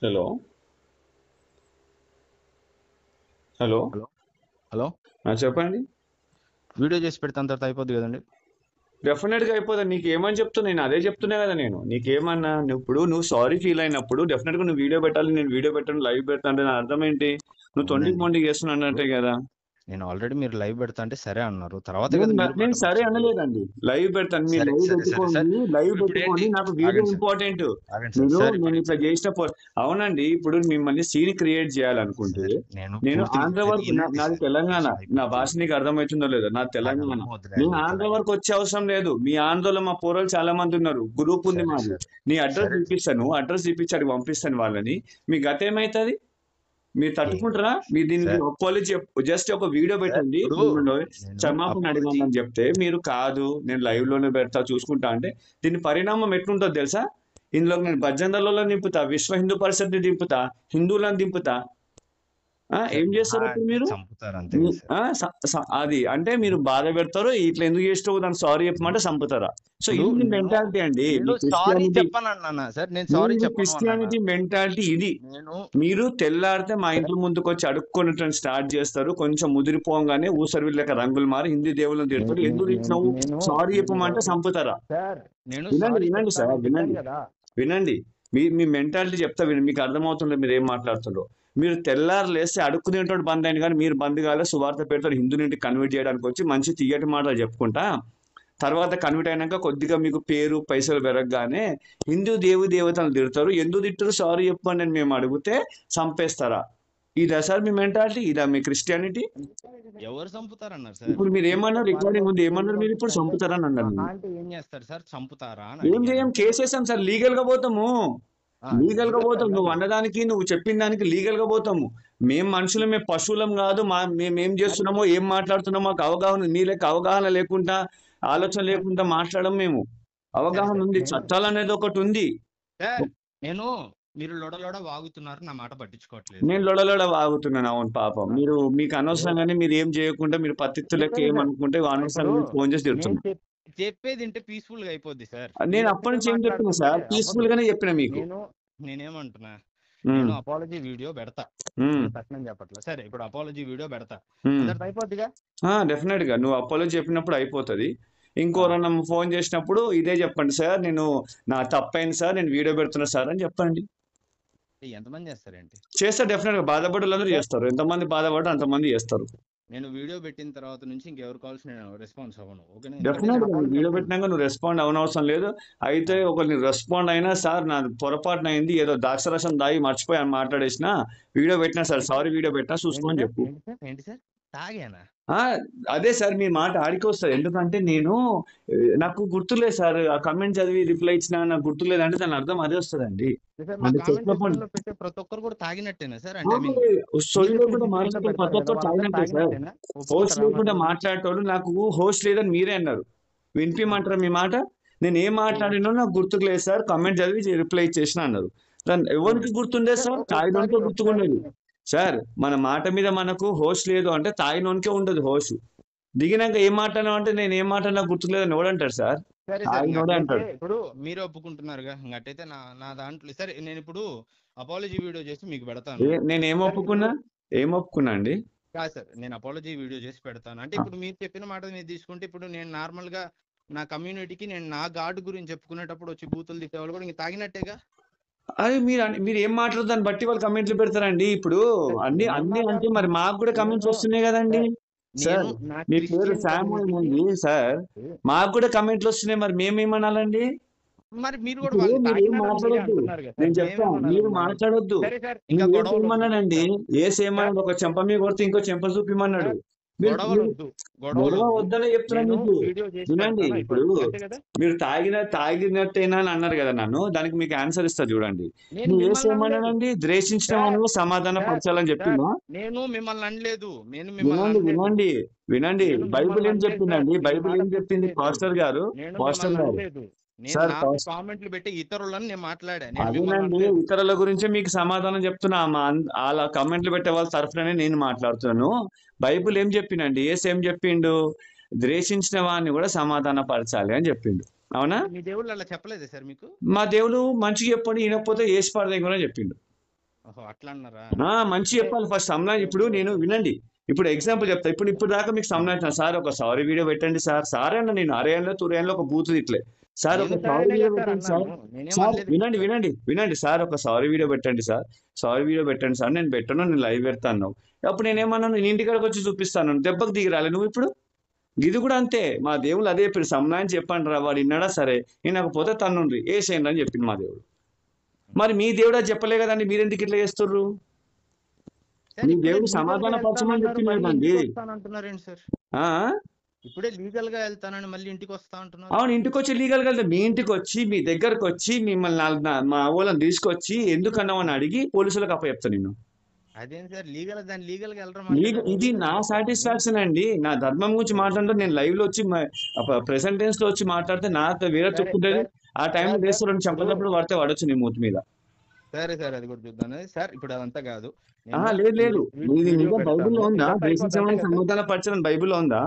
Hello hello hello hello చెప్పండి. Video చేసి పెడితే అంత అయిపోద్ది కదండి. డెఫినెట్ గా అయిపోతుంది. నీకు ఏమని చెప్తున్నా, నేను అదే చెప్తున్నా కదా. నేను నీకేమన్నా, నువ్వు సారీ ఫీల్ అయినప్పుడు డెఫినెట్ గా నువ్వు వీడియో పెట్టాలి. నేను వీడియో పెట్టాను, లైవ్ పెడతాను అంటే దాని అర్థం ఏంటి? నువ్వు తొండికి అవునండి. మొండికి చేస్తున్నా ఇప్పుడు అన్నట్టే కదా. నేను ఆల్రెడీ మీరు లైవ్ పెడతా అంటే సరే అన్నారు. తర్వాతే నేను కదా మీరు నేను మాటకు సరే వచ్చారు. అనలేదండి. లైవ్ పెడతాను, మీరు సరే లైవ్ సరే సరే సార్. పెట్టుకోండి, లైవ్ ఇప్పుడు ఏంటి? పెట్టుకోండి. నాకు వీడియో ఆగండి సార్, ఇంపార్టెంట్. ఆగండి సార్. సార్ ఇప్పుడు నేను ఇట్లా ఏంటి? చేసిన అవునండి. ఇప్పుడు మిమ్మల్ని సీన్ క్రియేట్ చేయాలనుకుంటే సార్ నేను నేను పూర్తిగా ఆంధ్ర చెప్పేది వరకు వినండి నాది సార్. తెలంగాణ. ప్లీజ్ నా అయిపోద్ది. భాష నీకు అర్థమవుతుందో లేదో, నాది నాకు తెలంగాణ. అర్థం అవుతుంది నేను అండి ఆంధ్ర తెలంగాణ. వరకు వచ్చే అవసరం లేదు. మీ ఆంధ్రలో మా పోరలు చాలా మంది ఉన్నారు, గ్రూప్ ఉంది సరే మాది. సార్. నీ అడ్రస్ సరే చూపిస్తాను, అడ్రస్ చూపించి అడిగి పంపిస్తాను వాళ్ళని. మీ గత ఏమవుతుంది? మీరు ఏం తట్టుకుంటారా? మీరు దీనికి సార్. అపాలజీ జస్ట్ ఒక వీడియో సార్ పెట్టండి, ఇప్పుడు మిమ్మల్ని నేను క్షమాపణ అపాలజీ అడిగాను అని చెప్తే మీరు కాదు నేను లైవ్ లోనే పెడతా చూసుకుంటా అంటే దీని పరిణామం ఎట్లుంటుందో తెలుసా? ఇందులో నేను భజనలలో నింపుతా, విశ్వ హిందూ పరిషత్ని దింపుతా, హిందువులను దింపుతా. సార్ ఏం మహా చేస్తారు అప్పుడు అంటే మీరు? చంపుతారు అంతే కదా సార్. అది అంటే మీరు బాధ పెడతారు, ఇట్లా ఎందుకు చేస్తావు దానికి సారీ ఇప్పుడు చెప్పమంటే చంపుతారా? సో ఇప్పుడు ఇది మీ నేను మెంటాలిటీ అండి, నేను మీ సారీ క్రిస్టియానిటీ. చెప్పను సార్. నేను సారీ మీ చెప్పను అన్నానా. క్రిస్టియానిటీ మెంటాలిటీ ఇది. నేను మీరు తెల్లారితే మా ఇంట్లో ముందుకు వచ్చి అడుక్కొనటం స్టార్ట్ చేస్తారు. కొంచెం ముదిరిపోగానే ఊసరివిల్లక రంగులు మారి హిందీ దేవుళ్ళని నే- తిడతారు. నే- ఎందుకు నేను తిట్టినావు? నేను సారీ నేను చెప్పమంటే ఎవరు చంపుతారా? సార్ నేను వినండి సారీ వినండి సార్, చెప్తానని చెప్పాను వినండి కదా. వినండి. మీ మెంటాలిటీ చెప్తా వినండి, మీకు అర్థమవుతుందో మీరు ఏం మాట్లాడుతుండో. మీరు తెల్లారు లేస్తే అడుక్కు తింటాడు బంద్ అయింది, కానీ మీరు బంద్ కాలే. సువార్త పెడతారు, హిందూ కన్వర్ట్ చేయడానికి వచ్చి మంచి తీయటి మాటలు చెప్పుకుంటా తర్వాత కన్వర్ట్ అయినాక కొద్దిగా మీకు పేరు పైసలు పెరగగానే హిందూ దేవతలను తిడతారు. ఎందుకు తిట్టరు సారీ చెప్పండి అని మేము అడిగితే చంపేస్తారా? ఇదా సార్ మీ మెంటాలిటీ? ఇదా మీ క్రిస్టియానిటీ? ఎవరు చంపుతారన్నారు సార్. ఇప్పుడు మీరు ఇప్పుడు ఏమన్నారు? రికార్డింగ్ ముందు ఏమన్నారు? మీరు ఇప్పుడు అంటే చంపుతారని అన్నారు. మహా మీరు అంటే ఏం చేస్తారు సార్, చంపుతారా అని ఏం అడిగాను చేయం, అంతే. కేసేసాం సార్, లీగల్ గా పోతాము. లీగల్ గా లీగల్ గా పోతాం. నువ్వు కాదు అన్నదానికి నువ్వు చెప్పిన దానికి లీగల్ గా పోతాము. మేం మనుషులు, మేము పశువులం కాదు. మేము ఏం మరి. చేస్తున్నామో ఏం మాట్లాడుతున్నామో మాకు అవగాహన, మీ లెక్క అవగాహన లేకుండా ఆలోచన లేకుండా మాట్లాడడం మేము. సరే అవగాహన సరే ఉంది, నేను చట్టాలు అనేది ఒకటి ఉంది. సార్ నేను మీరు లొడ వాగుతున్నారు, నా మాట పట్టించుకోవట్లేదు. నేను లొడలొడ వాగుతున్నాను. అవును పాపం, ఆ, మీరు మీకు ఇప్పుడు అనవసరంగానే మీరు ఏం చేయకుండా మీరు పత్తిత్తులకి చెప్పేది సార్. ఏమనుకుంటే ఇప్పుడు అనవసరంగా మీరు ఫోన్ చేసి నేను తిడుతున్నా. చెప్పేది వింటే పీస్ఫుల్ గా అయిపోద్ది సార్. నేను మీరు అప్పటి ఒక్కటే నుంచి ఏం చెప్పినా మాట్లాడుతుంటే సార్, అవ్వదు. పీస్ఫుల్ గానే చెప్పిన మీకు. నేను నేనేమంటున్నా, నేను ఉమ్, అపాలజీ వీడియో పెడతా. ఉమ్, నేను తక్షణం చెప్పట్లా. సరే ఇప్పుడు అపాలజీ వీడియో పెడతా, ఉమ్. అందరితో అయిపోద్దిగా. డెఫినెట్ గా నువ్వు అపోలో చెప్పినప్పుడు అయిపోతుంది. ఆ, ఇంకోరన్నా ఫోన్ చేసినప్పుడు ఇదే చెప్పండి సార్, నేను నా తప్పైంది సార్, నేను వీడియో పెడుతున్నా సార్ అని చెప్పండి. ఎంతమంది చేస్తారేంటి చేస్తే డెఫినెట్ గా బాధపడే వాళ్ళందరూ సార్? చేస్తారు. ఎంతమంది బాధపడ్డా అంతమంది చేస్తారు. నేను వీడియో పెట్టిన తర్వాత నుంచి ఇంకెవరు కాల్స్ నేను రెస్పాన్స్ అవ్వను, ఓకేనా? ఎందుకంటే డెఫినెట్ నేను గా నువ్వు అపాలజీ వీడియో చెప్పింది. పెట్టినాక నువ్వు రెస్పాండ్ అవనవసరం లేదు. అయితే ఆ, ఒకరిని రెస్పాండ్ అయినా సార్ నా పొరపాటున అయింది, ఏదో ద్రాక్షరసం దాగి మర్చిపోయి అని మాట్లాడేసిన, వీడియో పెట్టినా సార్, ఏంటి సారీ సార్? వీడియో పెట్టినా ఏంటి చూసుకోని సార్? చెప్పు. ఏంటి సార్? ఏంటి సార్? తాగానా? ఆ అదే సార్, మీ మాట ఆడికి వస్తుంది. ఎందుకంటే నేను నాకు గుర్తులేదు సార్, ఆ కమెంట్ చదివి రిప్లై ఇచ్చిన నాకు గుర్తులేదు అంటే దాని అర్థం అదే వస్తుందండి. సార్ మా అంటే కామెంట్ చెప్పకుండా సెక్షన్ లో పెట్టే ప్రతి ఒక్కరు కూడా తాగినట్టేనా సార్? అంటే ఐ మీన్ సొల్లు మీరు లేకుండా లిస్ట్ లో మాట్లాడటం ప్రతి పెడతారు కదా, ఒక్కరు వాళ్ళందరూ తాగినట్టే సార్. తాగినట్టేనా? హోస్ట్ ఒప్పుకుంటారా ఆ లేకుండా మాటని? మాట్లాడేటోళ్ళు, నాకు హోస్ట్ లేదని మీరే అన్నారు. వినిపించమంటారా మీ మాట? నేను ఏం మాట్లాడినో నాకు గుర్తుకు లేదు సార్, కమెంట్ చదివి రిప్లై ఇచ్చేసిన అన్నారు. దాన్ని ఎవరికి గుర్తుండే సార్ సార్? ఒకసారి తాగినోనికే ఒకసారి గుర్తుకున్నది. సార్ మన మాట మీద మనకు హోస్ట్ లేదు అంటే తాగినోనికే ఉండదు హోస్ట్. దిగినాక ఏం మాట్లాడినా అంటే నేను ఏం మాట్లాడినా గుర్తులేదని ఎవడంటాడు సార్? సరే సార్, తాగినోడే ఇంకట్టయితే అంటాడు. ఇప్పుడు మీరే ఒప్పుకుంటున్నారుగా, ఇంకట్టయితే నా నా దాంట్లో సరే నేను ఇప్పుడు అపాలజీ వీడియో చేసి మీకు పెడతాను. నేను ఏం సరే ఇప్పుడు ఒప్పుకున్నా? ఏం ఒప్పుకున్నా అండి? కాదు సార్, నేను అపాలజీ వీడియో చేసి పెడతాను అంటే ఇప్పుడు మీరు చెప్పిన మాట మీరు తీసుకుంటే ఇప్పుడు నేను నార్మల్ గా నా కమ్యూనిటీకి నేను నా గాడ్ గురించి చెప్పుకునేటప్పుడు వచ్చి బూతులు తిట్టేవాళ్ళు కూడా ఇంక తాగినట్టేగా. అది మీరు ఏం మాట్లాడదు దాన్ని బట్టి వాళ్ళు కమెంట్లు పెడతారండి. ఇప్పుడు సార్ అన్ని నేనేం అన్ని అంటే మరి మాట్లాడుతున్నా, మాకు కూడా కమెంట్స్ నేను వస్తున్నాయి కదండి. సార్ నేను సార్ నా మీ పేరు క్రిస్టియన్ శామ్ కమ్యూనిటీకి ఉంది సార్, మాకు కూడా కమెంట్లు వస్తున్నాయి, మరి మేమేమనాలండి? మరి మీరు కూడా ఇప్పుడు వాళ్ళు మీరు ఏం తాగినారని మీరే మాట్లాడొద్దు, అంటున్నారు కదా సార్, నేను చెప్తాను, మీరు మేమేమనాలి మరి? మాట్లాడొద్దు. సరే సార్, ఇంకా నువ్వు గొడవలు వద్దు ఏమన్నాడండి? సార్. సార్ ఏమన్నాడు? ఒక చెంప మీద కొడితే ఇంకో చెంప చూపిమన్నాడు. సార్ మీరు గొడవలు మీరు వద్దు, గొడవలు గొడవ వద్దు. వద్దనే చెప్తున్నా నేను మీకు. వీడియో చేసి వినండి, పెడతాను, ఇప్పుడు అయిపోద్ది అంతే కదా. మీరు తాగినట్టేనా అని అన్నారు కదా నన్ను, దానికి మీకు ఆన్సర్ ఇస్తా చూడండి. నేను నువ్వు మిమ్మల్ని అనలేదు ఏసేమన్నానండి? ద్వేషించిన సార్. వాళ్ళు సమాధాన సార్ పరచాలని సార్ చెప్పిందా? నేను మిమ్మల్ని అనలేదు, నేను మిమ్మల్ని వినండి అనలేదు. వినండి వినండి, నేను బైబిల్ మిమ్మల్ని ఏం అనలేదు సార్, చెప్పిందండి? మీరు బైబిల్ మాట ఏం పూర్తి చెప్పింది చేయట్లేదు. పాస్టర్ గారు? నేను పాస్టర్ మిమ్మల్ని గారు అనలేదు. నేను సార్ నాకు కామెంట్లు పెట్టి ఇతరులను నేను మాట్లాడా, నేను మిమ్మల్ని అదేనండి, అనలేదు. ఇతరుల గురించే మీకు సమాధానం చెప్తున్నా. అలా కమెంట్లు పెట్టే వాళ్ళ తరఫుననే నేను మాట్లాడుతున్నాను. బైబిల్ ఏం చెప్పిండండి? యేసు ఏం చెప్పిండు? ద్వేషించిన వాడిని కూడా సమాధాన పరచాలి అని చెప్పిండు. అవునా? అంటే మీ దేవుళ్ళు అలా చెప్పలేదా సార్ మీకు? మా దేవుడు మంచిగా చెప్పండి, వినకపోతే ఏసి పడదేం కూడా చెప్పిండు. ఓహో, అట్లా అన్నారా? మంచి అంటే చెప్పాలి ఫస్ట్ సంలాంజ్. ఇప్పుడు ఓకే నేను ఓకే వినండి, ఇప్పుడు ఎగ్జాంపుల్ చెప్తా. ఇప్పుడు దాకా మీకు సంలాంజ్ సార్ ఒక సారీ వీడియో పెట్టండి సార్. సార్ అన్న నేను అరేయన్లో తురేయన్లో ఒక బూత్ ఇట్లే సార్ ఒక నేను సారీ సారీనే వీడియో కదా సార్ పెట్టండి సార్. అన్నాను, నేనేం సార్ అనలేదు కదా వినండి సార్. వినండి వినండి సార్, ఒక సారీ వీడియో పెట్టండి సార్. సారీ వీడియో పెట్టండి సార్. నేను పెట్టను, నేను లైవ్ పెడతాను. అప్పుడు నేనేమన్నాను, నేను ఇంటికాడికి వచ్చి చూపిస్తాను. దెబ్బకు దిగిరాలి నువ్వు ఇప్పుడు. ఇది కూడా అంతే, మా దేవుళ్ళు అదే చెప్పారు, సంలాంజ్ చెప్పండి రా. వాడు విన్నాడా సరే, వినకపోతే తన్నుండ్రి ఏసేయండి అని చెప్పింది మా దేవుడు. మరి మీ దేవుడు అది చెప్పలే కదండి, మీరెందుకు ఇట్లా చేస్తుర్రు? సార్ మీ ఇప్పుడే దేవుడు లీగల్ గా సమాధాన పరచమని వెళ్తానన్నారు, చెప్పింది మళ్ళీ కదండి. ఇంటికి వస్తానంటున్నారు ఏంటి సార్? ఆ ఇప్పుడే లీగల్ గా వెళ్తానని మళ్ళీ ఇంటికి వస్తా అంటున్నారు. అవును, ఇంటికి వచ్చి లీగల్గా వెళ్తే మీ ఇంటికి వచ్చి మీ దగ్గరకు వచ్చి మిమ్మల్ని మా ఊళ్ళని తీసుకొచ్చి ఎందుకన్నావు అని అడిగి పోలీసులకు అప్పచెప్తా నేను. అదేం సార్ లీగల్, దాన్ని లీగల్ గా వెళ్ళరమంటే దాన్ని ఇది లీగల్ నా చేస్తారని. సాటిస్ఫాక్షన్ అండి. నా ధర్మం గురించి మాట్లాడుతూ నేను లైవ్ లో వచ్చి ప్రెసెంట్ టెన్స్ లో వచ్చి మాట్లాడితే నాకు వేరే సరే చెప్పుకుంటుంది. సార్ ఆ టైంలో సార్ సార్ వేస్తే రెండు ఇప్పుడు చెంపలప్పుడు పడితే పడొచ్చు నీ మూతి మీద. సరే సార్ అది కూడా చూద్దాం సార్. ఇప్పుడు అదంతా కాదు, నేను లేదు లేదు, ఇది వీడియో నిజం పెడతాను, బైబిల్లో ఉందా? ఇంతటితో అయిపోద్ది అంతే ద్వేషించమని కదా సార్? సమాధాన పరచాలని బైబిల్లో ఉందా?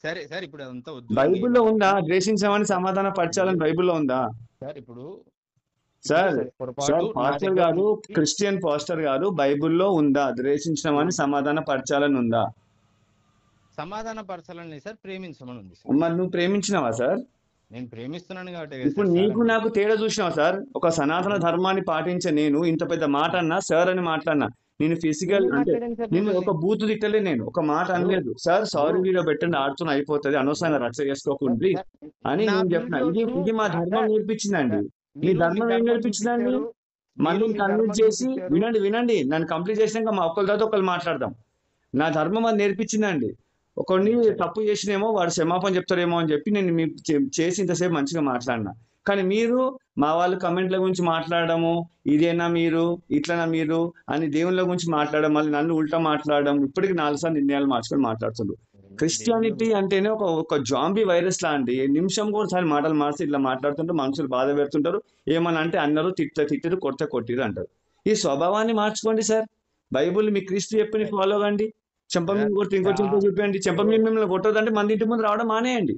సరే సార్ ఇప్పుడు అదంతా వద్దు, ఇంక బైబిల్లో ఉందా? ద్వేషించమని సమాధాన పరచాలని బైబిల్లో ఉందా? సార్ ఇప్పుడు ఇప్పుడు సార్ సరే సార్ పొరపాటు నా పాస్టర్ దగ్గర గారు, నుంచి క్రిస్టియన్ పాస్టర్ గారు, బైబిల్లో ఉందా ద్వేషించమని సమాధాన పరచాలని ఉందా? సమాధాన పరచాలని సార్, ప్రేమించమని ఉంది సార్. మరి నువ్వు ప్రేమించినావా సార్? నేను ప్రేమిస్తున్నాను కాబట్టి కదా ఇప్పుడు సార్ సార్ నీకు అనేది. నాకు తేడా చూసినావా సార్? ఒక సనాతన ధర్మాన్ని పాటించే నేను ఇంత పెద్ద మాట అన్నా, సార్ అని మాట్లాడినా. నేను ఫిజికల్ నేనేం అంటే మాట్లాడాను సార్ నేను మిమ్మల్ని? ఒక బూతు తిట్టలే, నేను ఒక మాట ఇప్పుడు అనలేదు. సార్ ఇప్పుడు సారీ వీడియో పెట్టండి, ఆడుతున్న అయిపోతుంది, ఇప్పుడు అనవసరంగా రక్ష చేసుకోకుండ్రి సార్, అని నా నేను చెప్పిన. ఇది వీడియోస్ ఇది మా ధర్మం సార్ నేర్పించిందండి. సార్, మీ మీరు మీ ధర్మం ఏం ధర్మం నేర్పించిందండి? చూపించారు, మీరు మళ్ళీ మీ కన్విన్స్ ధర్మం చేసి చూపించారు. వినండి వినండి, నన్ను కంప్లీట్ చేసినాక మా ఒక్కరి తర్వాత ఒకరు మాట్లాడదాం. నా ధర్మం అది నేర్పించిందండి. ఒకరిని సరే తప్పు చేసినేమో వాడు క్షమాపణ చెప్తారేమో అని చెప్పి నేను మీకు చేసి ఇంతసేపు మంచిగా మాట్లాడినా. కానీ మీరు మా వాళ్ళు కమెంట్ల గురించి మాట్లాడము, ఇదేనా మీరు, ఇట్లనా మీరు అని దేవుళ్ళ గురించి మాట్లాడడం, మళ్ళీ నన్ను ఉల్టా మాట్లాడడం, ఇప్పటికి 4 సార్లు నిర్ణయాలు మార్చుకొని మాట్లాడుతున్నారు. దేవుళ్ళ క్రిస్టియానిటీ అంటేనే ఒక జాంబీ వైరస్ లాంటి, నిమిషం కూడా సారి మాటలు మార్చి ఇట్లా మాట్లాడుతుంటే మనుషులు బాధ పెడుతుంటారు. ఏమని అంటే అన్నారు, తిట్టిరు, కొట్టిరు అంటారు. ఈ స్వభావాన్ని మార్చుకోండి సార్. బైబుల్ మీ క్రీస్తు చెప్పి ఫాలో కండి. చెంప మీద సార్ కొట్టి ఇంకో చెంప చూపించండి. చెంప ఇప్పుడు మీద మిమ్మల్ని కొట్టొద్దంటే మంది ఇంటి ముందు రావడం మానేయండి.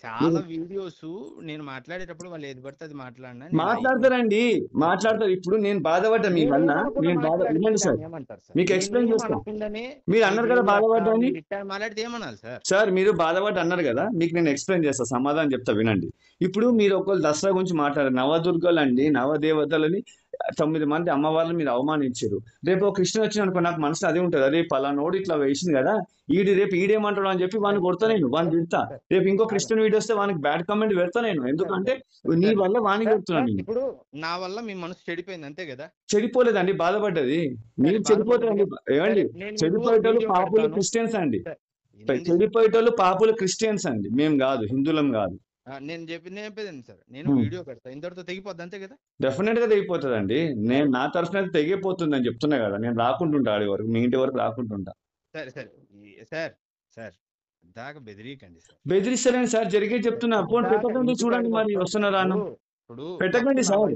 చాలా వీడియోస్ నేను మాట్లాడేటప్పుడు వాళ్ళు ఏది పడితే అది మాట్లాడినా నేను మాట్లాడతారండి, మాట్లాడతారు. ఇప్పుడు నేను బాధపడ్డా మీ వల్ల. నేనేమనకుండా మాట్లాడితే వినండి సార్, దాన్ని ఏమంటారు సార్? మీకు ఎక్స్ప్లెయిన్ నేనేం చేస్తా. అనకుండానే మీరు మీ అన్నారు కదా దేవుడు అట్లా బాధపడ్డా అని. మీరు ఇట్టా మాట్లాడితే ఏమనాలి సార్? సార్ మీరు బాధపడ్డ అన్నారు కదా, మీకు నేను ఎక్స్ప్లెయిన్ చేస్తా, సమాధానం చెప్తా వినండి. ఇప్పుడు మీరు ఒకళ్ళు దసరా గురించి మాట్లాడారు. నవదుర్గలండి, నవదేవతలని 9 మంది అమ్మవార్లు మీరు అవమానించారు. రేపు ఒక కృష్ణ వచ్చిన అనుకో, నాకు మనసులో అదే ఉంటుంది, అరే పలానోడు ఇట్లా వేసింది కదా, రేపు ఈడేమంటాడు అని చెప్పి వాడిని కొడతా, నేను వాడిని తిడతా. రేపు ఇంకో క్రిస్టియన్ వీడియో వస్తే వానికి బ్యాడ్ కామెంట్ పెడతా నేను. ఎందుకంటే నీ వల్ల వానికి పెడుతున్నాను నేను. ఇప్పుడు నా వల్ల మీ మనసు చెడిపోయింది అంతే కదా? చెడిపోలేదండి, బాధపడ్డది. మీరు సరే, చెడిపోతారండి. బాధపడ్డది. ఏమండి, సరే, నేను మీకు చెడిపోయేటోళ్ళు వీడియో పాపులు పెడతాను. క్రిస్టియన్స్ అండి. సరే, ఏంది సార్? చెడిపోయేటోళ్ళు పాపులు క్రిస్టియన్స్ అండి, మేము కాదు, హిందువులం కాదు. నేను చెప్పేది సార్, నేను వీడియో పెడతా, ఇంతటితో తెగిపోద్ది అంతే కదా? డెఫినెట్ గా తెగిపోతుందండి. నేను నా తరఫున అయితే తెగిపోతుందని చెప్తున్నా కదా. నేను రాకుంటుంటా ఆడి వరకు, మీ ఇంటి వరకు రాకుంటుంటా. సరే సరే సార్ సార్ దాకా బెదిరీకండి సార్. బెదిరిస్తారని సార్ జరిగే చెప్తున్నా. ఫోన్ పెట్టకండి, చూడండి మరి వస్తున్నారా అన్న. ఇప్పుడు పెట్టకండి సార్,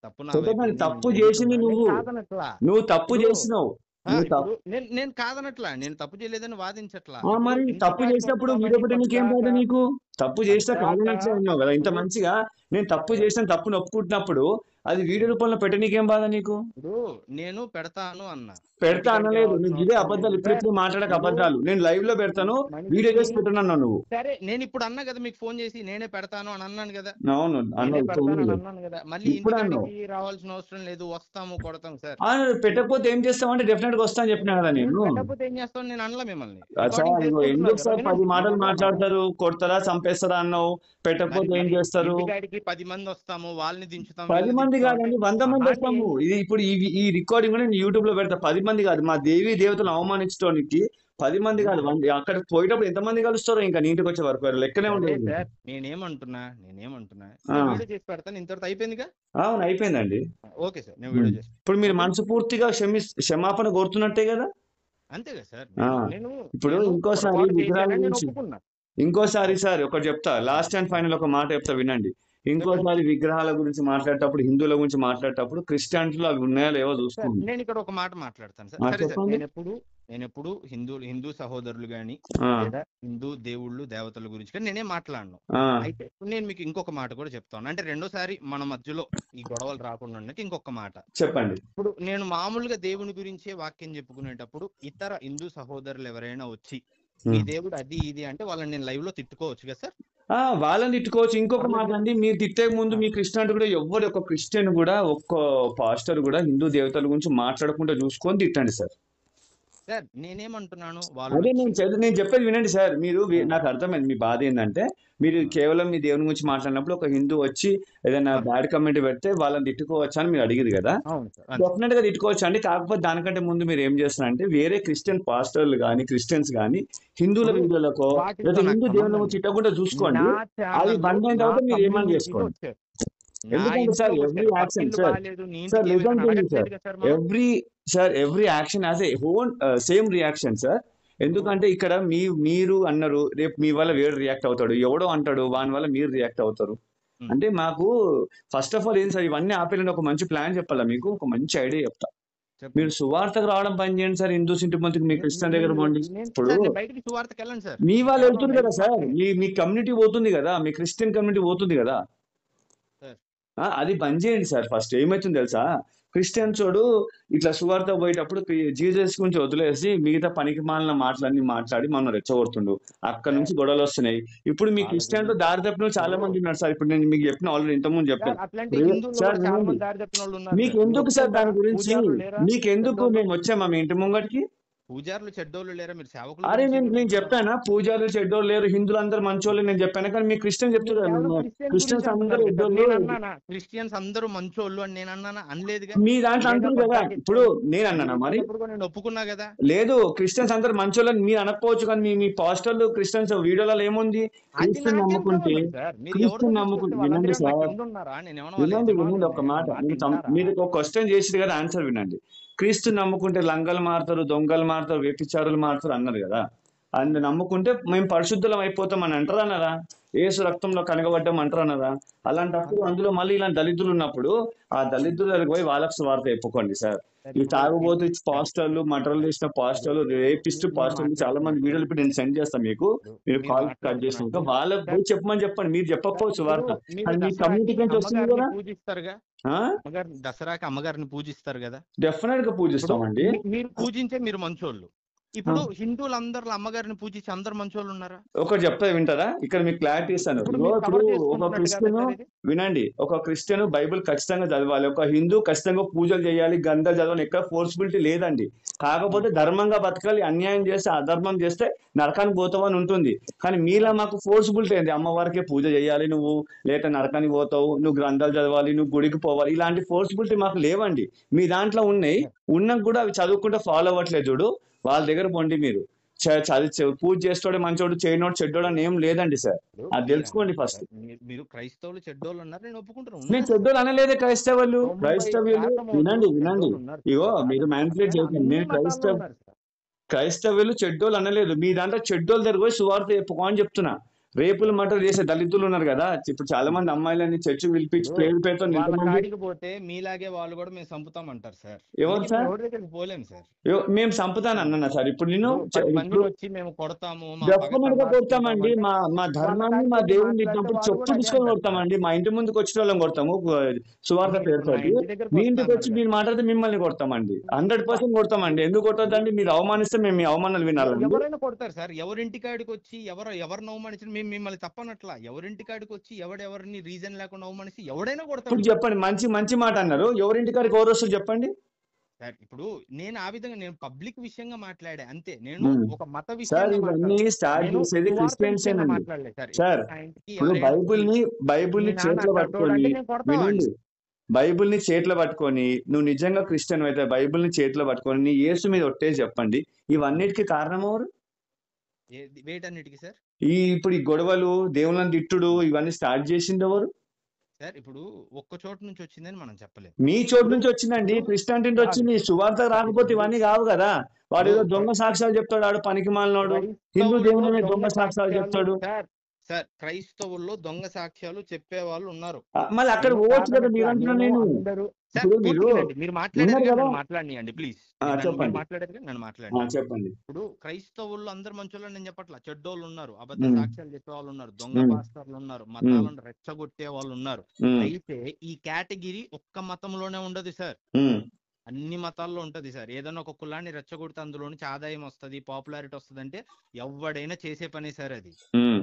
తప్పు నా పెట్టకండి. వైపు ఉంది, తప్పు నేను చేసింది వింటున్నా. నువ్వు, నేను కాదనట్లా. నువ్వు తప్పు ఇప్పుడు చేసినావు. నువ్వు ఇప్పుడు నేను కాదనట్లా, నేను తప్పు చేయలేదని వాదించట్లా. మరి ఇప్పుడు తప్పు ఇంటికాడికి చేసినప్పుడు వస్తామని వీడియో పెట్ట నీకేం బాధ? నీకు తప్పు చేసినా కాదనట్లే ఉన్నావు కదా. ఇంత ఇప్పుడు మంచిగా నేను తప్పు చేసిన తప్పును ఒప్పుకుంటున్నప్పుడు అది వీడియో రూపంలో పెట్ట నీకేం బాధ నీకు? ఇప్పుడు నేను పెడతాను అన్నా, పెడతా ఇంటికాడికి అనలేదు. రావాల్సిన నువ్వు ఇదే అవసరం అబద్ధాలు, లేదు. ఇప్పుడు మాట్లాడక ఇప్పుడు అబద్ధాలు. నేను లైవ్ లో పెడతాను, వీడియో చేసి పెట్టనన్నావు నువ్వు. సరే, నేను ఇప్పుడు అన్నా కదా మీకు ఫోన్ చేసి, నేనే పెడతాను అని అన్నాను కదా. అవును నేనే అన్నావు, పెడతాను అని అన్నాను కదా. మళ్ళీ ఇప్పుడు అన్నావు. ఇంటికాడికి రావాల్సిన అవసరం లేదు, వస్తాము కొడతాం సార్. పెట్టకపోతే ఏం చేస్తామంటే డెఫినెట్ గా వస్తా అని చెప్పినా కదా నేను. పెట్టకపోతే ఏం చేస్తాను నేను అనలా మిమ్మల్ని. సార్ ఎందుకు సార్ 10 మాటలు వినండి. మాట్లాడతారు, కొడతారా చంపేస్తారా అన్నావు. పెట్టకపోతే ఏం చేస్తారు? ఇంటికాడికి 10 మంది వస్తాము, వాళ్ళని దించుతాం, 10 మంది కాదండి, 100 మంది వస్తాము. ఇది ఇప్పుడు ఈ రికార్డింగ్ కూడా నేను యూట్యూబ్ లో పెడతా. 10 మంది కాదు, మా దేవి దేవతలు అవమానించడానికి 10 మంది కాదు, అక్కడికి పోయేటప్పుడు ఎంత మంది కలుస్తారో ఇంకా నీ ఇంటికి వచ్చే వరకు లెక్కనే ఉండదు. నేనేమంటున్నా వీడియో చేసి పెడతాను, ఇంతవరకు అయిపోయిందిగా. అవును అయిపోయిందండి. ఓకే సార్, నేను వీడియో చేసి ఇప్పుడు మీరు మనస్ఫూర్తిగా క్షమాపణ కోరుతున్నట్టే కదా. అంతే కదా సార్. ఇప్పుడు ఇంకోసారి విగ్రహాల గురించి ఇంకోసారి సార్ ఒకటి చెప్తా, లాస్ట్ అండ్ ఫైనల్ ఒక మాట చెప్తా వినండి. ఇంకోసారి విగ్రహాల గురించి మాట్లాడేటప్పుడు, హిందువుల గురించి మాట్లాడేటప్పుడు క్రిస్టియానిటీలో అవి ఉన్నాయో లేవో సార్ చూసుకోండి. నేను ఇక్కడ ఒక మాట మాట్లాడతాను సార్. సరే సార్, చెప్పండి. నేనెప్పుడు హిందూ సహోదరులు గాని ఆ, లేదా హిందూ దేవుళ్ళు దేవతల గురించి కానీ నేనేం మాట్లాడను. ఆ, అయితే ఇప్పుడు నేను మీకు ఇంకొక మాట కూడా చెప్తాను. అంటే రెండోసారి మన మధ్యలో ఈ గొడవలు రాకుండా ఉండడానికి ఇంకొక మాట. చెప్పండి. ఇప్పుడు నేను మామూలుగా దేవుని గురించే వాక్యం చెప్పుకునేటప్పుడు ఇతర హిందూ సహోదరులు ఎవరైనా వచ్చి మీ దేవుడు అది ఇది అంటే వాళ్ళని నేను లైవ్ లో తిట్టుకోవచ్చు కదా సార్? వాళ్ళని తిట్టుకోవచ్చు. ఇంకొక మాట అండి, మీరు తిట్టే ముందు మీ క్రిస్టియానిటీ కూడా ఎవ్వరు ఒక క్రిస్టియన్ కూడా ఒక్క పాస్టర్ కూడా హిందూ దేవతల గురించి మాట్లాడకుండా చూసుకొని తిట్టండి సార్. సార్ నేనేమంటున్నాను, వాళ్ళు అదే వచ్చి నేను చెప్పేది వినండి సార్. మీరు ఆ, నాకు అర్థమైంది మీ బాధ ఏంటంటే, మీరు ఆ, కేవలం మీ దేవుని గురించి మాట్లాడినప్పుడు ఒక హిందూ వచ్చి ఏదైనా ఆ, బ్యాడ్ కమెంట్ పెడితే వాళ్ళని తిట్టుకోవచ్చా అని మీరు అడిగారు కదా. అవును సార్, అవును సార్. డెఫినెట్ గా తిట్టుకోవచ్చు అండి. కాకపోతే దానికంటే ముందు మీరు ఏం చేస్తున్నారంటే, వేరే క్రిస్టియన్ పాస్టర్లు కానీ క్రిస్టియన్స్ కానీ హిందువుల ఇప్పుడు వీడియోలకో వాటితో లేదా నాకు హిందూ దేవుని సంబంధం లేదు. తిట్టకుండా చూసుకోండి. నా అవి ఛానల్ బంద్ అయిన నా తర్వాత మీరు ఏమని కమ్యూనిటీలో చేసుకోండి. వచ్చారు, నా ఎందుకంటే సార్ ఇంట్లోకి ఎవ్రీ వచ్చారు. పక్క యాక్షన్ ఇల్లు సార్ బాగాలేదు నీ సార్ ఇంటికి లిజన్ ఏమైనా టు మీ సార్, అడగట్లేదు కదా సార్ మనం. Every action as a own same reaction sir. ఎందుకంటే ఇక్కడ మీరు అన్నారు, రేపు మీ వల్ల వేడు రియాక్ట్ అవుతాడు, ఎవడో అంటాడు, వాని వల్ల మీరు రియాక్ట్ అవుతారు. ఉమ్, అంటే మాకు ఫస్ట్ ఆఫ్ ఆల్ ఏం సార్, ఇవన్నీ ఆపేయాలని ఒక మంచి ప్లాన్ చెప్పాలా మీకు, ఒక మంచి ఐడియా చెప్తా. మీరు చెప్పండి. సువార్తకు రావడం పని చేయండి సార్. హిందూస్ ఇంటి ముందుకు మీ క్రిస్టియన్ దగ్గర పోండి. ఇప్పుడు సార్ నేను బయటికి సువార్తకి వెళ్ళండి సార్, మీ నేను వాళ్ళు కేవలం వెళ్తుంది లైవ్ కదా సార్, మాత్రమే మీ కమ్యూనిటీ పోతుంది కదా, మీ క్రిస్టియన్ కమ్యూనిటీ పోతుంది కదా. సార్. అది బంద్ చేయండి సార్. ఫస్ట్ ఏమైతుంది తెలుసా, క్రిస్టియన్స్ చోడు ఇట్లా సువార్త పోయేటప్పుడు జీసస్ గురించి వదిలేసి మిగతా పనికి మాలిన మాటలన్నీ మాట్లాడి మనం రెచ్చగొడుతుండు. అక్కడ నుంచి సార్ గొడవలు వస్తున్నాయి. ఇప్పుడు మీ వాళ్ళకి క్రిస్టియన్ లో దారి తప్పిన వాళ్ళు చాలా ఇప్పుడు మంది ఉన్నారు సార్. ఇప్పుడు నేను మీకు చెప్పిన ఆల్రెడీ ఇంతకుముందు సార్ చెప్పాను. అట్లాంటి ఇప్పుడు హిందువుల్లో సార్ కూడా చాలా వినండి, మంది దారి తప్పిన వాళ్ళు ఉన్నారు మీకు సార్, మీరు ఎందుకు సార్ ఒప్పుకుంటారా? దాని గురించి, పూజారులు లేరా మీకు ఎందుకు చెడ్డోళ్ళు? మేము వచ్చామా మీ ఇంటి ముంగటికి? పూజారులు చెడ్డోళ్ళు లేరా? మీరు సేవకుల అరే గురించి ఎందుకు నేను అంటున్నారు? చెప్పానా పూజారులు చెడ్డోళ్ళు లేరు, హిందువులు అందరూ మంచోళ్ళు నేను చెప్పాను. కానీ మీ క్రిస్టియన్ మీరు చెప్తున్నారు కేవలం మేము క్రిస్టియన్స్ గురించి క్రిస్టియన్స్ అందరూ అంటున్నారు కదా సార్. ఎడ్డోళ్ళు. నేను అన్నానా క్రిస్టియన్స్ అందరూ మంచోళ్ళు అని నేను అన్నానా? అనలేదుగా. మీ దాంట్లో మీరేగా అంటారు కదా. పద్దాక ఇప్పుడు ఇచ్చారు, నేను మీరు అన్నానా మరి? ఇచ్చినప్పుడు కూడా నేను ఒప్పుకున్నా కదా. లేదు, క్రిస్టియన్స్ అందరు మంచోళ్ళని మీరు అనకపోవచ్చు, కానీ మీ పాస్టర్లు క్రిస్టియన్స్ వీడియోలలో ఏముంది, అది క్రీస్తుని నాకేం నమ్ముకుంటే, సంబంధం సార్, మీరు ఎవరితో క్రీస్తుని తీసుకొస్తే నమ్ముకుంటే, వినండి వాళ్ళందరూ నా సార్, కింద ఉన్నారా? నేను ఏమన్నా వాళ్ళ వినండి ఒక యజమానుల్ని? మాట, నా మాట వింటారా? మీరు ఒక క్వశ్చన్ చేసిరు కదా, ఆన్సర్ వినండి. క్రీస్తుని నమ్ముకుంటే లంగలు మారుతారు, దొంగలు మారుతారు, వ్యభిచారులు మారుతారు అన్నారు కదా. అని నమ్ముకుంటే మేము పరిశుద్ధులం అయిపోతాం అని అంటారా అన్నారా? ఏసు రక్తంలో కనగబడ్డం అంటారా అన్నారా? అలాంటప్పుడు అన్నారు. అందులో మళ్ళీ ఇలాంటి దళితులు ఉన్నప్పుడు ఆ దళితుల దగ్గరికి పోయి వాళ్ళకు సువార్త చెప్పుకోండి సార్. సార్ ఈ ఇప్పుడు తాగుబోతు సార్ పాస్టర్లు, మటర్లు చేసిన ఇప్పుడు పాస్టర్లు, రేపిస్ట్ మీరు పాస్టర్లు చాలా మంది మాట్లాడుతున్నట్టు వీడియోలు ఇప్పుడు నేను సెండ్ చేస్తాను మీకు. ఇప్పుడు మీరు మీరు కాల్ కట్ చేసినాక మాట్లాడుతున్నట్టు వాళ్ళకి సార్, పోయి చెప్పమని చెప్పండి. మీరు సార్ చెప్పకపోవచ్చు ఇప్పుడు వార్త, మీరు అది మీ దసరాకి కమ్యూనిటీకి నుంచి వస్తుంది అమ్మగారిని కదా. పూజిస్తారుగా, దసరాకి అమ్మగారిని పూజిస్తారు కదా. డెఫినెట్ గా ఇప్పుడు పూజిస్తామండి. మీరు పూజించే మీరు మంచోళ్ళు. ఆ, ఇప్పుడు హిందువులందరూ అమ్మగారిని పూజించి అందరు మంచోళ్ళు ఉన్నారా? ఒకటి చెప్తా వింటారా? ఇక్కడ మీకు క్లారిటీ ఇస్తాను. ఇప్పుడు ఇగో మీరు ఇప్పుడు కవర్ ఒక చేసుకుంటున్నట్టు కదా క్రిస్టియన్, సార్ ఇది. వినండి, ఒక క్రిస్టియన్ బైబిల్ ఖచ్చితంగా చదవాలి, ఒక హిందూ ఖచ్చితంగా పూజలు చేయాలి, గంధలు చదవాలి, ఎక్కడ ఫోర్స్బిలిటీ లేదండి. కాకపోతే ధర్మంగా బతకాలి. అన్యాయం చేస్తే, అధర్మం చేస్తే నరకానికి పోతావని ఉంటుంది. కానీ మీలా మాకు ఫోర్స్బిలిటీ ఏంది, అమ్మవారికే పూజ చేయాలి నువ్వు, లేక నరకానికి పోతావు, నువ్వు గ్రంథాలు చదవాలి, నువ్వు గుడికి పోవాలి, ఇలాంటి ఫోర్స్బిలిటీ మాకు లేవండి. మీ దాంట్లో ఉన్నాయి, ఉన్నాక కూడా అవి చదువుకుంటే ఫాలో అవ్వట్లేదు చూడు, వాళ్ళ దగ్గర పొండి మీరు. పూజ చేస్తాడు మంచోడు, చేయనోడు చెడ్డోడు అని ఏం లేదండి సార్. ఇప్పుడు అది మీరు తెలుసుకోండి అన్నారు ఫస్ట్. సార్, మీరు క్రైస్తవులు చెడ్డోళ్ళు ఉన్నారు, నేను ఒప్పుకుంటాను, నేను ఉన్నారు సార్. చెడ్డోడు అనలేదే క్రైస్తవులు. 90% వినండి వినండి, చెడ్డోళ్ళు ఉన్నారు ఇగో సార్. మీరు మ్యానిపులేట్ అట్లా చేయకండి. అన్ని నేను మతాల్లో ఉన్నారు సార్. క్రైస్తవులు చెడ్డోళ్ళు అనలేదు. మీ దాంట్లో చెడ్డోళ్ళు దగ్గర పోయి సువార్త చెప్పుకో అని చెప్తున్నా. రేపులు మటర్ చేసే దళితులు ఉన్నారు కదా, ఇప్పుడు చాలా మంది అమ్మాయిలని చర్చి పిలిపించి ఇప్పుడు పేరు పేరుతో వాళ్ళ ఎంతమంది. కాడికి పోతే మీలాగే వాళ్ళు కూడా మేము చంపుతామంటారు సార్. ఎవరు అందుకే మేము సార్? ఎవరి దగ్గరికి పోలేము సార్. మేము చంపుతాను అన్నా సార్. ఇప్పుడు నేను ఇప్పుడు 10 మందిని ఇప్పుడు వచ్చి మేము కొడతాము, మా పగ డెఫినెట్ గా చల్లార్చుకుంటాము కొడతామండి. అంటే మా వాళ్ళ ధర్మాన్ని, కాడికి మా వెళ్ళి దేవుడిని మాట్లాడితే తిట్టినప్పుడు వాళ్ళు చెప్పు కూడా అదే తీసుకొని అంటారు సార్. కొడతామండి. మా ఇంటి ముందుకు వచ్చిన వాళ్ళని కొడతాము సువార్త మీరు ఇప్పుడు నా పేరుతోటి. ఇంటి దగ్గరకు మీ వస్తా ఇంటికి వచ్చి అన్నారు మీరు కదా. మాట్లాడితే మిమ్మల్ని కొడతామండి. 100% కొడతామండి. ఎందుకు కొట్టొద్దండి? మీరు అవమానిస్తే మేము మీ అవమానాలు వినాలండి. ఎవరైనా కొడతారు సార్. ఎవరింటి కాడికి వచ్చి ఎవరిని అవమానించిన మేము మిమ్మల్ని తప్పనట్లా. ఎవరింటి కాడికి వచ్చి ఎవరెవరిని రీజన్ లేకుండా అవమానిస్తే ఎవడైనా కొడతాడు ఇప్పుడు సార్. చెప్పండి, మంచి మంచి మాట అన్నారు. ఎవరింటికాడికి ఎవరు వస్తారు చెప్పండి. సార్ ఇప్పుడు నేను ఆ విధంగా నేను పబ్లిక్ విషయంగా మాట్లాడా అంతే. నేను ఒక మత సార్ విషయంగా ఇవన్నీ స్టార్ట్ నేను చేసేది సువార్త విషయంగా క్రిస్టియన్సేనండి. మాట్లాడలేదు సార్. సార్ నా ఇంటికి ఇప్పుడు ఎవరైనా వచ్చి బైబుల్ని మీ నాన్న చేతిలో అడ్డోడు పట్టుకొని, అంటే నేను కొడతావాడిని. వినండి, బైబిల్ని చేతిలో పట్టుకొని, నువ్వు నిజంగా క్రిస్టియన్ అయితే బైబిల్ని చేతిలో పట్టుకొని నీ యేసు మీద ఒట్టేసి చెప్పండి. ఇవన్నిటికీ కారణం ఎవరు? వేటన్నిటికి సార్. ఇప్పుడు ఈ గొడవలు, దేవుళ్ళని తిట్టుడు, ఇవన్నీ స్టార్ట్ చేసింది ఎవరు? సార్ ఇప్పుడు ఒక్క చోటు నుంచి వచ్చిందని మనం చెప్పలేము. మీ చోటు నుంచి వచ్చిందండి, క్రిస్టియానిటీ నుంచి వచ్చింది. సువార్త రాకపోతే ఇవన్నీ కావు కదా. వాడు ఏదో దొంగ సాక్ష్యాలు చెప్తాడు, ఆడు పనికి మాలినోడు. హిందూ దేవుని మీద దొంగ సాక్ష్యాలు చెప్తాడు. సార్ క్రైస్తవుల్లో దొంగ సాక్ష్యాలు చెప్పే వాళ్ళు ఉన్నారు. మళ్ళీ అక్కడ నేను పోవచ్చు కదా, మీరు కాదనట్లా. అంటున్నా నేను నేను. అందరూ సార్ ఇప్పుడు మీరు పూర్తిగానండి. మీరు ఉన్నారు మాట్లాడారుగా, కదా. నన్ను మాట్లాడనియండి ప్లీజ్. మీరు చెప్పండి. మాట్లాడారుగా, నన్ను మాట్లాడనియండి. చెప్పండి. ఇప్పుడు క్రైస్తవుల్లో అందరు మంచోళ్ళని నేను చెప్పట్లా. చెడ్డోళ్ళు ఉన్నారు, అబద్ధ ఉమ్, సాక్ష్యాలు చెప్పే వాళ్ళు ఉన్నారు, దొంగ ఉమ్, పాస్టర్లు ఉన్నారు, ఉమ్, మతాలను రెచ్చగొట్టే వాళ్ళు ఉన్నారు. ఉమ్, అయితే ఈ కేటగిరీ ఒక్క మతంలోనే ఉండదు సార్, ఉమ్, అన్ని మతాల్లో ఉంటది సార్. ఏదైనా ఒక కులాన్ని రెచ్చగొడితే అందులో నుంచి ఆదాయం వస్తుంది, పాపులారిటీ వస్తుంది అంటే ఎవడైనా చేసే పని సార్ అది. ఉమ్.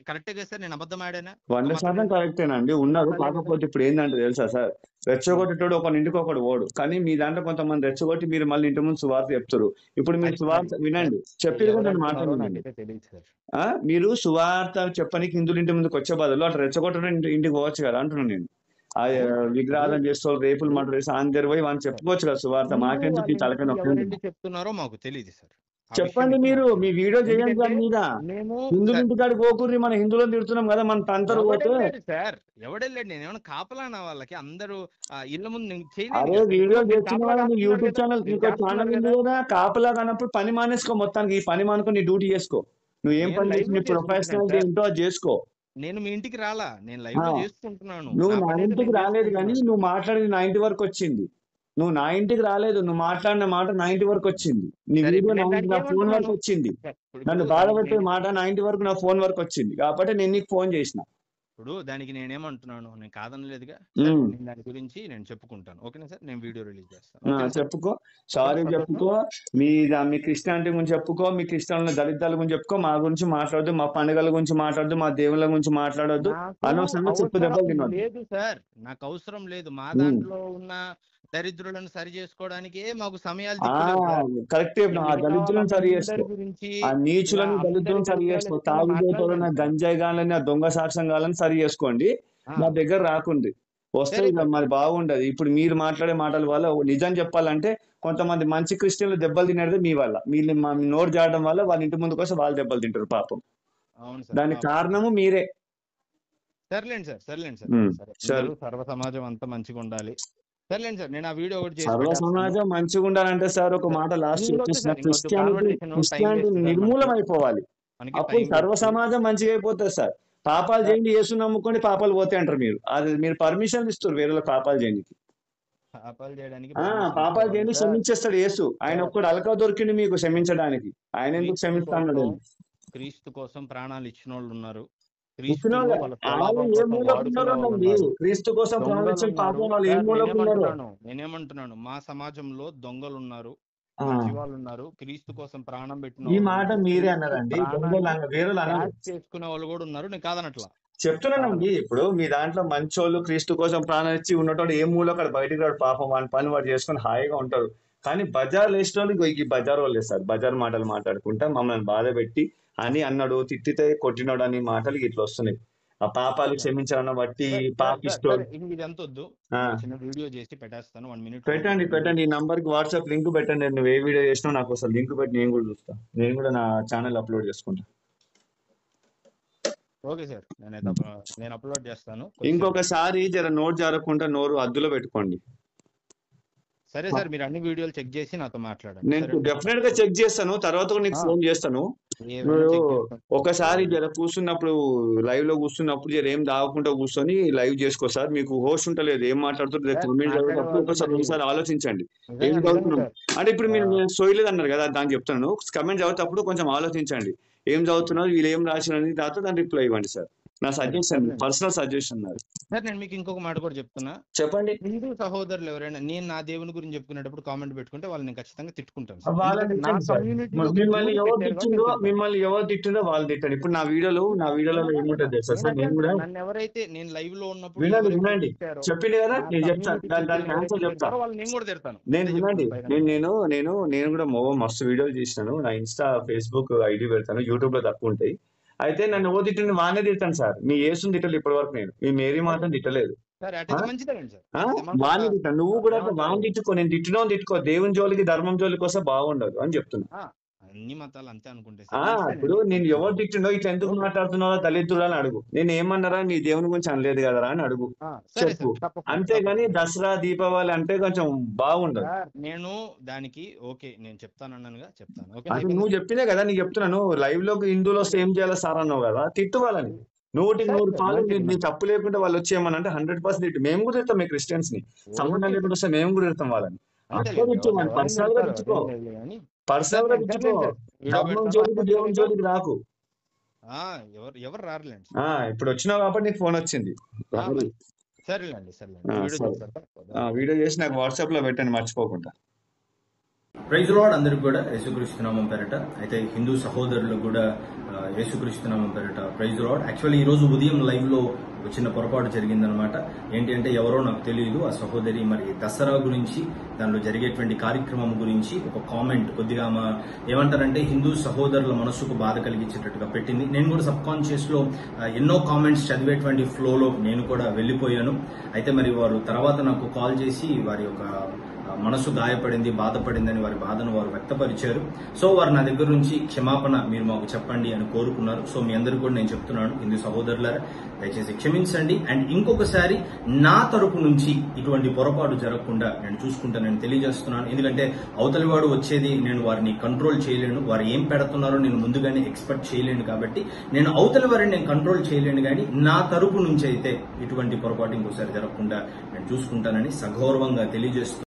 కరెక్టే కదా సార్, నేను అబద్ధం ఆడానా? ఒక 100% మతమే కదా, కరెక్టేనండి, అన్ని ఉన్నారు. మతాలే కదా. కాకపోతే ఇప్పుడు ఏంటంటే తెలుసా సార్, రెచ్చగొట్టేటోడు ఒక ఇంటికి ఒకడు ఓడు, కానీ మీ దాంట్లో కొంతమంది రెచ్చగొట్టి మీరు మళ్ళీ ఇంటి ముందు సువార్త చెప్తారు. ఇప్పుడు మీరు అది సువార్త సార్ వినండి, చెప్పేది కూడా ఎవరు నేను అంటున్నారో మాట్లాడండి. నాకైతే తెలియదు సార్. మీరు సువార్త చెప్పనికి హిందువుల ఇంటి ముందుకు వచ్చే బదులు అట్లా రెచ్చగొట్టడం ఇంటికి పోవచ్చు కదా అంటున్నాను నేను. అవును సార్. విగ్రహాలను చేస్తూ రేపులు ఇప్పుడు మర్డర్ చేసి అందరి పోయి వాళ్ళు చెప్పుకోవచ్చు కదా సువార్త, హిందూ మాకెందుకు వాళ్ళ ఈ తలకాయ ఇంటికి నొప్పి ఎందుకు? ఎవరెళ్ళి చెప్తున్నారో మాకు తెలియదు సార్. ఆ విషయం చెప్పండి, మీకు మీరు మాకు మీ తెలియదు. వీడియో చేయండి ఎందుకంటే దాని మీద. మేము హిందువుల సార్ ఇంటికాడికి పోకుర్రి, మన హిందువులను తిడుతున్నాం కదా, మన తంతరు పోతే. ఎవడెళ్ళాడు సార్, ఎవడెళ్ళాడు? నేను ఏమైనా కాపలానా వాళ్ళకి? అందరూ ఇళ్ళ ముందు నేను చేయలేను అరే కదా సార్. ఇప్పుడు వీడియోలు మీరు చేస్తున్నావు కాపలా కదా, నీ కాస్తున్నారు యూట్యూబ్ కదా, ఛానల్, మీరు నీకు ఛానల్ చేస్తున్నారు ఉంది కదా. కదా, కాపలా కానప్పుడు పని మానేసుకో, మొత్తానికి ఈ పని మానుకో, నీ డ్యూటీ చేసుకో. నువ్వు ఏం నేను పని లైవ్ చేసి లో నీ చేసుకుంటున్నాను ప్రొఫెషనల్ సార్. ఏంటో అది చేసుకో. నేను మీ ఇంటికి రాలా, నేను లైవ్ ఆ, లో చేసుకుంటున్నాను. నువ్వు నా నా పని ఏదో ఇంటికి నేను రాలేదు కానీ చేసుకుంటున్నాను. నువ్వు మాట్లాడేది నా ఇంటి వరకు వచ్చింది. నువ్వు నా ఇంటికి రాలేదు, నువ్వు మాట్లాడిన మాట నా ఇంటి వరకు వచ్చింది. నీ సరే వీడియో ఇప్పుడు నేను దానికి నా ఫోన్ ఏమంటున్నాను వరకు వచ్చింది. సార్, ఇప్పుడు నన్ను ఇప్పుడు బాధ దానికి పెట్టే మాట నా ఇంటి వరకు నా ఫోన్ వరకు వచ్చింది, కాబట్టి నేను నీకు ఫోన్ చేసిన. ఇప్పుడు దానికి నేనేమంటున్నాను, నేను కాదనలేదుగా. సరే నేను దాని గురించి నేను చెప్పుకుంటాను, ఓకేనా సార్? నేను వీడియో రిలీజ్ చేస్తాను, ఓకేనా సార్? చెప్పుకో, ఓకేనా, సారీ సంతోషం. చెప్పుకో. మీ క్రిస్టియానిటీ గురించి చెప్పుకో, మీ క్రిస్టియన్ల దళితాల గురించి చెప్పుకో, మా గురించి మాట్లాడద్దు, మా పండుగల గురించి మాట్లాడద్దు, మా దేవుళ్ళ గురించి మాట్లాడొద్దు. నాకు అనవసరంగా చెప్పు అవసరం దెబ్బలు తినొద్దు. లేదు సార్, నాకు అవసరం లేదు. మా ఉమ్. దాంట్లో ఉన్న దరిద్రులను సరి చేసుకోవడానికే మాకు సమయాలు ఆ దిక్కులేవు సార్. కరెక్టే. ఈ ఆ మిగతా దళిద్రులను సరి చేసుకో, వాళ్ళందరి గురించి ఆ ఇలా నీచులని అందరి దళిద్రులను సరి దరిద్రాలు చేసుకో, ఎత్తుకొని తాగుబోతులను, మాట్లాడలేను సార్. గంజాయి గాలని, ఆ దొంగ సాక్ష్యంగాలని సరి చేసుకోండి. ఆ, మా దగ్గర రాకుంది వస్తే సరే ఇక సార్. మరి బాగుండదు. ఇప్పుడు మీరు మాట్లాడే మాటల వల్ల నిజం చెప్పాలంటే కొంతమంది మంచి క్రిస్టియన్లు దెబ్బలు తినేది మీ వల్ల. మీరు మా నోరు జాడడం వల్ల వాళ్ళ ఇంటి ముందుకు వస్తే వాళ్ళు దెబ్బలు తింటారు పాపం. అవును సార్, దానికి పాపం. కారణము మీరే. సర్లేండి సార్, సర్లేండి సార్. సరే, సరే, అందరూ సర్వ సమాజం అంతా మంచిగా ఉండాలి. సర్లేండి సార్, నేను ఆ వీడియో ఒకటి చేసి సర్వ పెట్టేస్తాను సమాజం మంచిగా ఉండాలంటే సార్ ఒక సార్. మాట లాస్ట్ ఇంకొద్దు చెప్పేసిన, సార్, ఇంకొద్దు conversation, time Christianity waste sir. నిర్మూలం అయిపోవాలి. మనకి అప్పుడు టైం సర్వ వేస్ట్ సమాజం మంచిగా అయిపోతుంది సార్. పాపాలు సార్. చేయండి, యేసు నమ్ముకోండి, పాపాలు పోతాయి అంటారు మీరు. అది మీరు పర్మిషన్ ఇస్తారు వేరే పాపాలు చేయడానికి. పాపాలు చేయడానికి పర్మిషన్ పాపాలు ఇచ్చేవాళ్ళు చేయండి, సార్. క్షమించేస్తాడు యేసు. ఆయన సార్, ఒక్కడు అలకా దొరికింది మీకు క్షమించడానికి, ఆయన ఎందుకు క్రీస్తు క్షమిస్తాడు? కోసం క్రీస్తు కోసం ప్రాణాలు ఇచ్చిన వాళ్ళు ఉన్నారు. ఇచ్చిన క్రీస్తులో వాళ్ళు వాళ్ళ వాళ్ళు స్వలాభం ఏ కోసం మూలకు వాడుకునే వాళ్ళు ఉన్నారండి. ఉన్నారు. క్రీస్తు కోసం ప్రాణాలు దొంగలు ఇచ్చిన ఉన్నారు పాపం వాళ్ళు ఏ సార్. మూలకు ఉన్నారు? నేనేమంటున్నాను, మా సమాజంలో దొంగలు ఉన్నారు, ఆ, మంచి వాళ్ళు ఉన్నారు, క్రీస్తు కోసం ప్రాణం పెట్టిన ఈ వాళ్ళు మాట ఉన్నారు, మీరే క్రీస్తు అన్నారండి, ప్రాణాన్ని దొంగలు వేరే అన్నారు. త్యాగ చేసుకునే వాళ్ళు కూడా ఉన్నారు. నేను కాదనట్లా, చెప్తున్నానండి. కాదనట్లా. ఇప్పుడు మీ దాంట్లో మంచోళ్ళు క్రీస్తు కోసం ప్రాణం ఇచ్చి ఉన్నటోడు ఏ మూల అక్కడ బయటికి రాడు పాపం, వాడి పని వాడు చేసుకొని హాయిగా ఉంటారు. కానీ బజార్ వేసిన వాళ్ళు ఈ బజార్ వాళ్ళు వేస్తారు, బజార్ మాటలు మాట్లాడుకుంటా మమ్మల్ని బాధ పెట్టి అని అన్నాడు, తిట్టితే కొట్టినాడు అని మాటలు ఇట్లా వస్తున్నాయి. ఆ పాపాలు క్షమించాలన్న బట్టి సరే, పాపిస్తోడు. ఇంక ఇది ఎంత వద్దు, చిన్న వీడియో చేసి పెట్టేస్తాను, 1 minute పెట్టండి, ఈ నంబర్ కి వాట్సాప్ లింక్ పెట్టండి. నువ్వు ఏ వీడియో చేసినావు నాకు అసలు లింక్ పెట్టి నేను కూడా చూస్తా, నేను కూడా నా ఛానల్ అప్లోడ్ చేసుకుంటా. ఓకే సార్, నేను అప్లోడ్ చేస్తాను. ఇంకొకసారి జర నోట్ జారకుండా నోరు అద్దులో పెట్టుకోండి. సరే సార్, మీరు అన్ని వీడియోలు చెక్ చేసి నాతో మాట్లాడండి. నేను డెఫినెట్ గా చెక్ చేస్తాను, తర్వాత కూడా నీకు ఫోన్ చేస్తాను. ఒకసారి జర కూర్చున్నప్పుడు లైవ్ లో కూర్చున్నప్పుడు జర ఏం దాగకుండా కూర్చొని లైవ్ చేసుకో సార్. మీకు హోస్ట్ ఉంటలేదు, ఏం మాట్లాడుతున్నారు కామెంట్ చదివేటప్పుడు ఒకసారి ఆలోచించండి ఏం చదువుతున్నాం అంటే. ఇప్పుడు మీరు సోయలేదు అన్నారు కదా, దాన్ని చెప్తాను. కమెంట్ చదివేటప్పుడు కొంచెం ఆలోచించండి, ఏం చదువుతున్నారు, వీళ్ళు ఏం రాసినది, దాంతో దాని రిప్లై ఇవ్వండి సార్. నా సజెషన్, పర్సనల్ సజెషన్ నాది. సార్, నేను మీకు ఇంకొక మాట కూడా చెప్తున్నా. చెప్పండి. హిందూ సహోదరులు ఎవరైనా నేను నా దేవుని గురించి చెప్పుకునేటప్పుడు కామెంట్ పెట్టుకుంటే వాళ్ళని ఖచ్చితంగా తిట్టుకుంటాను. మిమ్మల్ని ఎవరు తిట్టిందో వాళ్ళు తిట్టండి. ఇప్పుడు నా వీడియోలో ఏముంటుంది తెలుసా సార్, నేను కూడా నన్ను ఎవరైతే నేను లైవ్ లో ఉన్నప్పుడు వినండి చెప్పింది కదా, నేను చెప్తాను దానికి ఆన్సర్ చెప్తాను. నేను కూడా తిడతాను. నేను వినండి, నేను కూడా మస్తు వీడియోలు చేసినాను. నా ఇన్స్టా ఫేస్బుక్ ఐడి పెడతాను, యూట్యూబ్ లో తక్కువ ఉంటాయి. అయితే నన్ను ఓ తిట్టింది వానే తిట్టాను సార్. మీ యేసుని తిట్టలేదు ఇప్పటి వరకు, నేను మీ మేరీ మాత్రం తిట్టలేదు. వాణి తిట్టా, నువ్వు కూడా వాణి తిట్టుకో. నేను తిట్టినో తిట్టుకో, దేవుని జోలికి ధర్మం జోలికి వస్తే బాగుండదు అని చెప్తున్నా. అన్ని మతాలు అంతే అనుకుంటే ఆ సార్. ఇప్పుడు నేను ఎవరు తిట్టిండో ఇట్లా ఎందుకు మాట్లాడుతున్నావో దళితుడు అని అడుగు. నేను ఏమన్నారా నీ దేవుని గురించి అనలేదు కదరా అని అడుగు, సరే చెప్పు. సార్, తప్పకుండా అంతేగాని తప్పకుండా. దసరా దీపావళి అంటే కొంచెం బాగుండదు. సార్ నేను దానికి ఓకే నేను చెప్తానన్నానుగా, చెప్తాను. ఓకే అది నువ్వు చెప్పిందే కదా నీకు చెప్తున్నాను. లైవ్ లోకి హిందువులు వస్తే ఏం చేయాలి సార్ అన్నావు కదా, తిట్టు వాళ్ళని. 100% నీ తప్పు లేకుండా వాళ్ళు వచ్చి ఏమన్నా 100% తిట్టు. మేము కూడా తిడతాం మీ క్రిస్టియన్స్ ని, సంబంధం లేకుండా వస్తే మేము కూడా తిడతాం వాళ్ళని. అట్లా తిట్టు, వాళ్ళు పర్సనల్ గా తిట్టుకో, పర్సనల్ గా తిట్టుకో. ధర్మం జోలికి దేవుని జోలికి రాకు. ఎవరు రారులేండి. ఇప్పుడు వచ్చినావు కాబట్టి నీకు ఫోన్ వచ్చింది. సరేలేండి వీడియో చేసి నాకు వాట్సాప్ లో పెట్టండి మర్చిపోకుండా. ప్రైజ్ లార్డ్ అందరికి కూడా యేసుక్రీస్తు నామం పేరట, అయితే హిందూ సహోదరులకు కూడా యేసుక్రీస్తు నామం పేరట ప్రైజ్ లార్డ్. యాక్చువల్లీ ఈ రోజు ఉదయం లైవ్ లో ఒక చిన్న పొరపాటు జరిగిందనమాట. ఏంటి అంటే ఎవరో నాకు తెలియదు, ఆ సహోదరి మరి దసరా గురించి దానిలో జరిగేటువంటి కార్యక్రమం గురించి ఒక కామెంట్ కొద్దిగా ఏమంటారంటే హిందూ సహోదరుల మనసుకు బాధ కలిగించేటట్టుగా పెట్టింది. నేను కూడా సబ్ కాన్షియస్ లో ఎన్నో కామెంట్స్ చదివేటువంటి ఫ్లోలో నేను కూడా వెళ్లిపోయాను. అయితే మరి వారు తర్వాత నాకు కాల్ చేసి వారి యొక్క మనసు గాయపడింది, బాధపడిందని వారి బాధను వారు వ్యక్తపరిచారు. సో వారు నా దగ్గర నుంచి క్షమాపణ మీరు మాకు చెప్పండి అని కోరుకున్నారు. సో మీ అందరికీ కూడా నేను చెప్తున్నాను, హిందూ సహోదరులారా దయచేసి క్షమించండి. అండ్ ఇంకొకసారి నా తరపు నుంచి ఇటువంటి పొరపాటు జరగకుండా నేను చూసుకుంటానని తెలియజేస్తున్నాను. ఎందుకంటే అవతలి వాడు వచ్చేది నేను వారిని కంట్రోల్ చేయలేను, వారు ఏం పెడుతున్నారో నేను ముందుగానే ఎక్స్పెక్ట్ చేయలేను. కాబట్టి నేను అవతలి వారిని నేను కంట్రోల్ చేయలేను, కానీ నా తరపు నుంచి అయితే ఇటువంటి పొరపాటు ఇంకోసారి జరగకుండా నేను చూసుకుంటానని సగౌరవంగా తెలియజేస్తున్నాను.